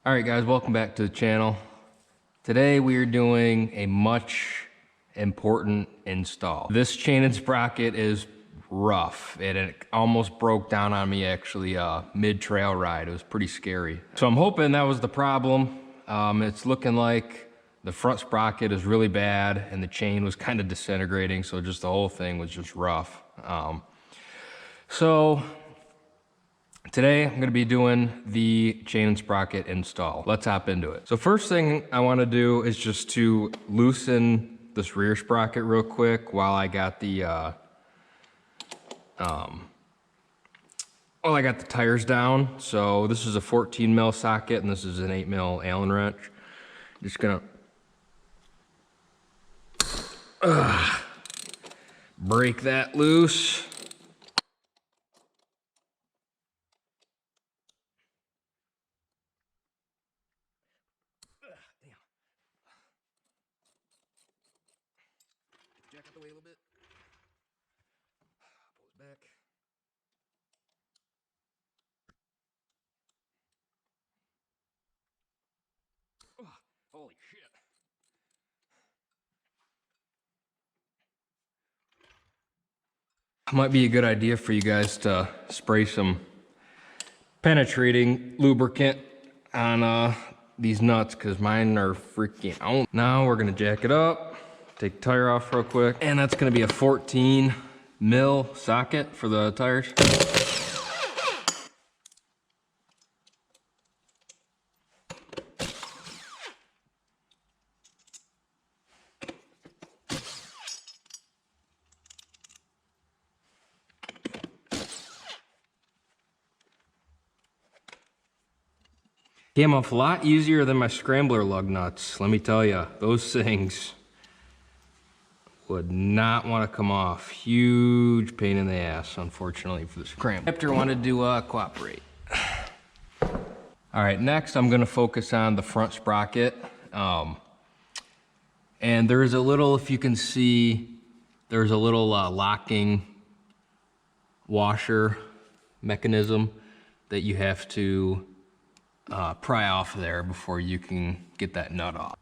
All right, guys, welcome back to the channel. Today we are doing a much important install. This chain and sprocket is rough. It almost broke down on me actually mid-trail ride. It was pretty scary. So I'm hoping that was the problem. It's looking like the front sprocket is really bad and the chain was kind of disintegrating, so just the whole thing was just rough. So today, I'm gonna be doing the chain and sprocket install. Let's hop into it. So first thing I wanna do is just to loosen this rear sprocket real quick while I got the tires down. So this is a 14 mil socket and this is an 8 mil Allen wrench. Just gonna break that loose. Jack out the way a little bit. Pull it back. Oh, holy shit. Might be a good idea for you guys to spray some penetrating lubricant on these nuts because mine are freaking out. Now we're gonna jack it up, take the tire off real quick, and that's gonna be a 14 mil socket for the tires. Came off a lot easier than my scrambler lug nuts. Let me tell you, those things would not want to come off. Huge pain in the ass, unfortunately, for the scrambler. Raptor wanted to cooperate. All right, next I'm gonna focus on the front sprocket. And there's a little, if you can see, there's a little locking washer mechanism that you have to pry off there before you can get that nut off.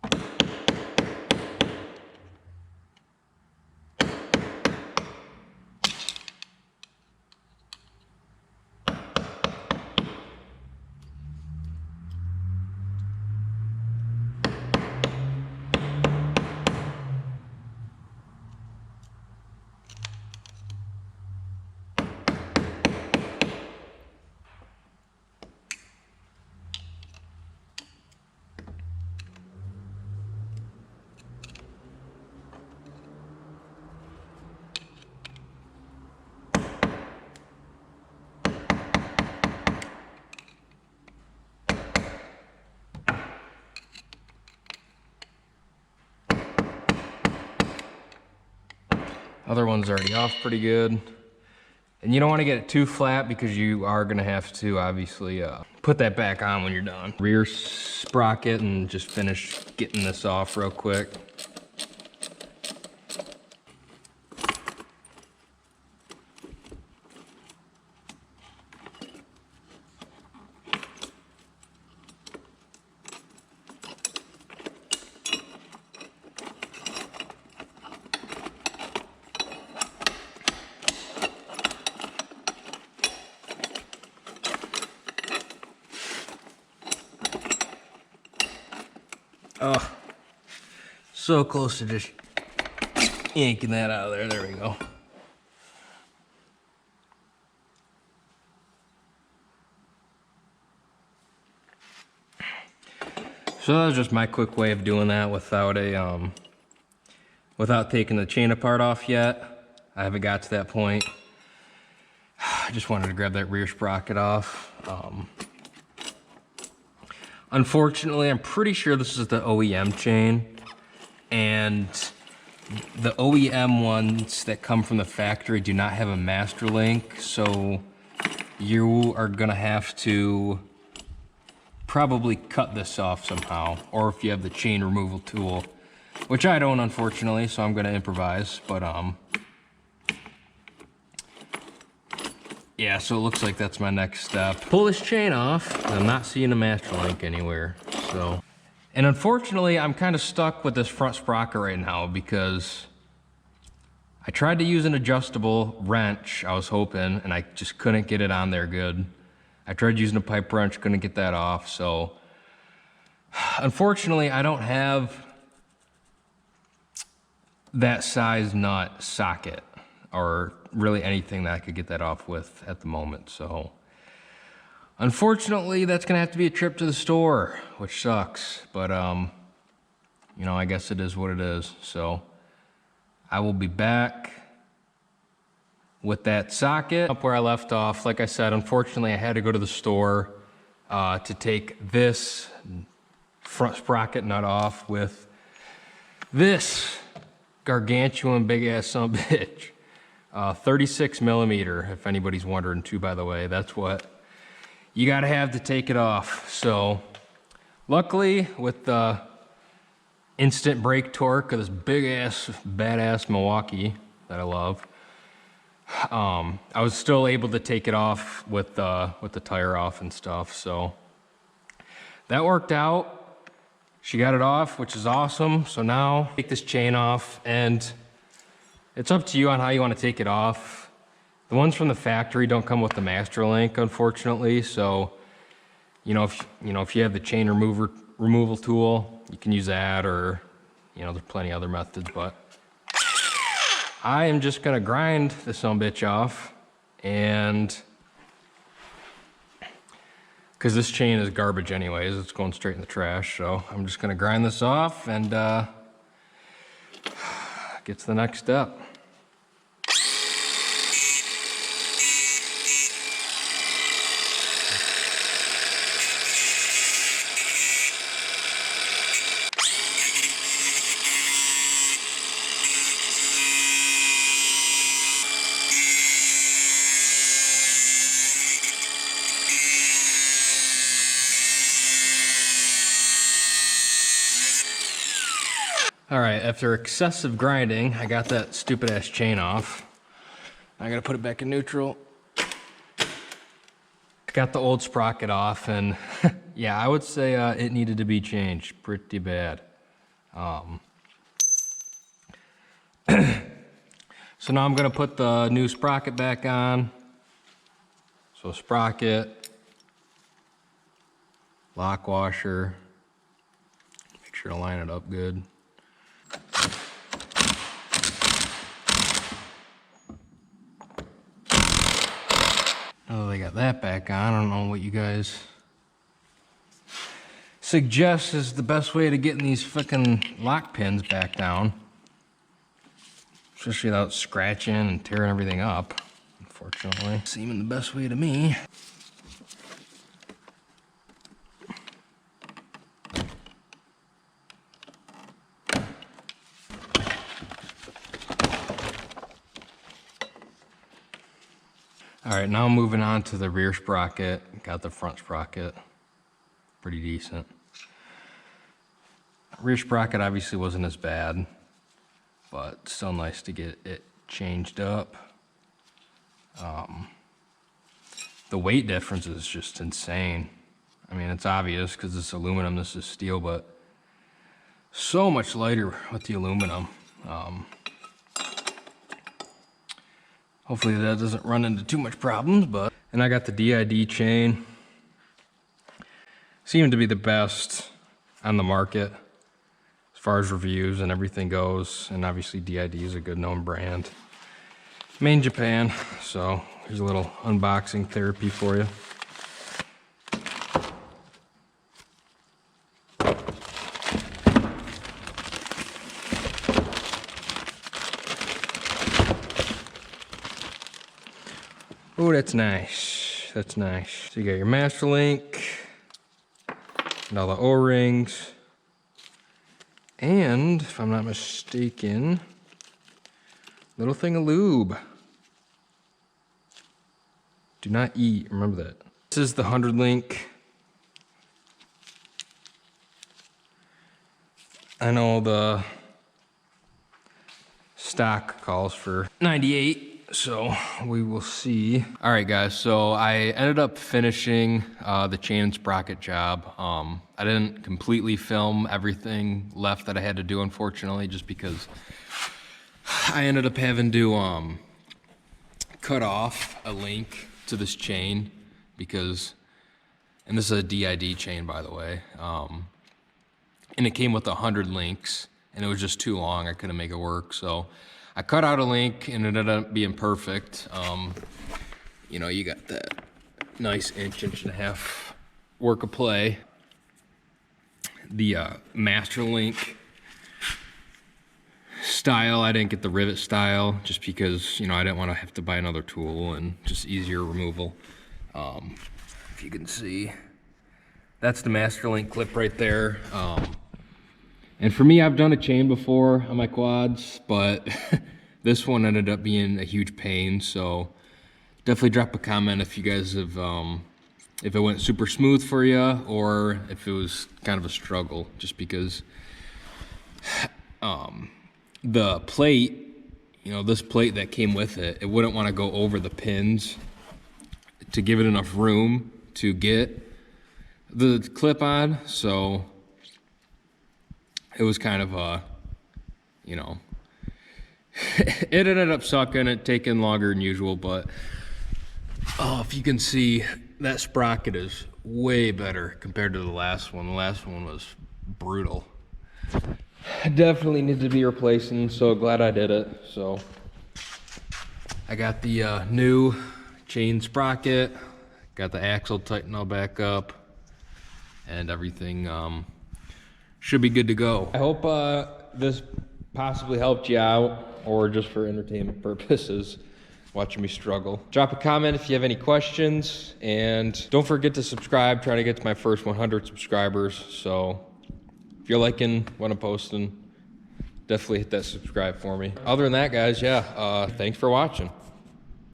Other one's already off pretty good. And you don't want to get it too flat because you are going to have to obviously put that back on when you're done. Rear sprocket, and just finish getting this off real quick. Oh, so close to just yanking that out of there. There we go. So that was just my quick way of doing that without a without taking the chain apart off yet. I haven't got to that point. I just wanted to grab that rear sprocket off. Unfortunately, I'm pretty sure this is the OEM chain, and the OEM ones that come from the factory do not have a master link, so you are gonna have to probably cut this off somehow, or if you have the chain removal tool, which I don't, unfortunately, so I'm gonna improvise, but yeah, so it looks like that's my next step. Pull this chain off. I'm not seeing a master link anywhere, so. And unfortunately, I'm kind of stuck with this front sprocket right now because I tried to use an adjustable wrench, I was hoping, and I just couldn't get it on there good. I tried using a pipe wrench, couldn't get that off, so. Unfortunately, I don't have that size nut socket or really anything that I could get that off with at the moment, so. Unfortunately, that's gonna have to be a trip to the store, which sucks, but you know, I guess it is what it is. So I will be back with that socket up where I left off. Like I said, unfortunately, I had to go to the store to take this front sprocket nut off with this gargantuan big ass son of a bitch. 36 millimeter, if anybody's wondering too, by the way. That's what you gotta have to take it off. So luckily, with the instant brake torque of this big ass, badass Milwaukee that I love, I was still able to take it off with the tire off and stuff. So that worked out. She got it off, which is awesome. So now take this chain off, and it's up to you on how you want to take it off. The ones from the factory don't come with the master link, unfortunately. So, if you have the chain removal tool, you can use that, or there's plenty of other methods. But I am just gonna grind this son of a bitch off, and because this chain is garbage anyways, it's going straight in the trash. So I'm just gonna grind this off and get to the next step. All right, after excessive grinding, I got that stupid ass chain off. I gotta put it back in neutral. Got the old sprocket off, and yeah, I would say it needed to be changed pretty bad. So now I'm gonna put the new sprocket back on. So sprocket, lock washer, make sure to line it up good. Oh, they got that back on. I don't know what you guys suggest is the best way to getting these fucking lock pins back down. Especially without scratching and tearing everything up, unfortunately. Seeming the best way to me. All right, now moving on to the rear sprocket. Got the front sprocket, pretty decent. Rear sprocket obviously wasn't as bad, but still nice to get it changed up. The weight difference is just insane. I mean, it's obvious because it's aluminum, this is steel, but so much lighter with the aluminum. Hopefully that doesn't run into too much problems, but. And I got the DID chain. Seemed to be the best on the market as far as reviews and everything goes. And obviously DID is a good known brand. Made in Japan, so here's a little unboxing therapy for you. Oh, that's nice. That's nice. So you got your master link and all the O-rings. And if I'm not mistaken, little thing of lube. Do not eat, remember that. This is the 100 link. I know the stock calls for 98. So we will see. All right, guys, so I ended up finishing the chain and sprocket job. I didn't completely film everything left that I had to do, unfortunately, just because I ended up having to cut off a link to this chain because, and this is a DID chain, by the way, and it came with 100 links, and it was just too long. I couldn't make it work, so I cut out a link, and it ended up being perfect. You know, you got that nice inch and a half work of play. The master link style, I didn't get the rivet style just because, you know, I didn't want to have to buy another tool and just easier removal. If you can see, that's the master link clip right there. And for me, I've done a chain before on my quads, but this one ended up being a huge pain. So definitely drop a comment if you guys have, if it went super smooth for you or if it was kind of a struggle, just because the plate, you know, this plate that came with it, it wouldn't want to go over the pins to give it enough room to get the clip on. So it was kind of a, you know, it ended up sucking, it taking longer than usual, but oh, if you can see, that sprocket is way better compared to the last one. The last one was brutal. Definitely needs to be replacing, so glad I did it. So I got the new chain sprocket, got the axle tightened all back up, and everything should be good to go. I hope this possibly helped you out, or just for entertainment purposes, watching me struggle. Drop a comment if you have any questions, and don't forget to subscribe. Trying to get to my first 100 subscribers, so if you're liking what I'm posting, definitely hit that subscribe for me. Other than that, guys, yeah, thanks for watching.